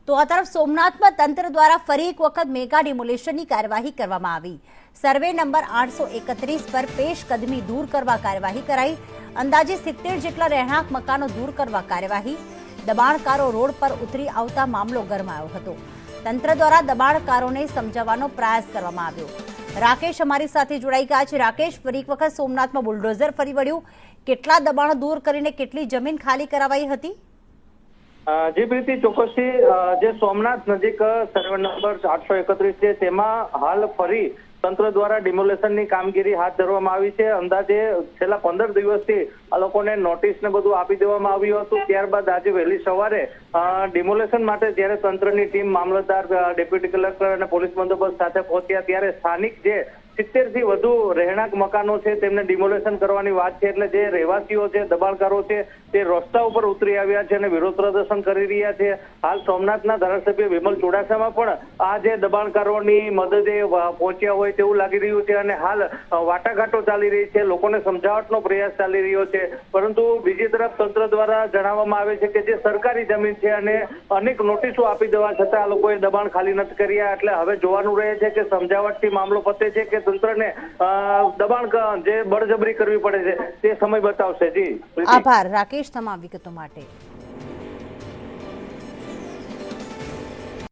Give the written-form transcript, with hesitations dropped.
તો આ તરફ સોમનાથમાં તંત્ર દ્વારા ફરી એક વખત મેગા ડિમોલેશનની કાર્યવાહી કરવામાં આવી। સર્વે નંબર 831 પર પેશકદમી દૂર કરવા કાર્યવાહી કરાઈ। અંદાજે 70 જેટલા રહેણાંક મકાનો દૂર કરવા કાર્યવાહી। દબાણકારો રોડ પર ઉતરી આવતા મામલો ગરમાયો હતો। તંત્ર દ્વારા દબાણકારોને સમજાવવાનો પ્રયાસ કરવામાં આવ્યો। રાકેશ અમારી સાથે જોડાઈ ગયા છે। રાકેશ, ફરી એક વખત સોમનાથમાં બુલડોઝર ફરી વળ્યું, કેટલા દબાણો દૂર કરીને કેટલી જમીન ખાલી કરાવાઈ હતી? જી પ્રીતિ, ચોક્કસથી જે સોમનાથ નજીક સર્વે નંબર 831 છે તેમાં હાલ ફરી તંત્ર દ્વારા ડિમોલેશનની કામગીરી હાથ ધરવામાં આવી છે। અંદાજે છેલ્લા 15 દિવસથી આ લોકોને નોટિસ ને બધું આપી દેવામાં આવ્યું હતું। ત્યારબાદ આજે વહેલી સવારે ડિમોલેશન માટે જ્યારે તંત્રની ટીમ મામલતદાર, ડેપ્યુટી કલેક્ટર અને પોલીસ બંદોબસ્ત સાથે પહોંચ્યા ત્યારે સ્થાનિક જે 70 થી વધુ રહેણાંક મકાનો છે તેમને ડિમોલેશન કરવાની વાત છે। એટલે જે રહેવાસીઓ છે, દબાણકારો છે, તે રસ્તા ઉપર ઉતરી આવ્યા છે અને વિરોધ પ્રદર્શન કરી રહ્યા છે। હાલ સોમનાથના ધારાસભ્ય વિમલ ચુડાસમા પણ આ જે દબાણકારોની મદદે પહોંચ્યા હોય તેવું લાગી રહ્યું છે અને હાલ વાટાઘાટો ચાલી રહી છે, લોકોને સમજાવટનો પ્રયાસ ચાલી રહ્યો છે। પરંતુ બીજી તરફ તંત્ર દ્વારા જણાવવામાં આવે છે કે જે સરકારી જમીન છે અને અનેક નોટિસો આપી દેવા છતાં આ લોકોએ દબાણ ખાલી નથી કર્યા। એટલે હવે જોવાનું રહે છે કે સમજાવટથી મામલો પતે છે કે તંત્રને દબાણ જે બળજબરી કરવી પડે છે તે સમય બતાવશે। જી આભાર રાકેશ તમામ વિગતો માટે।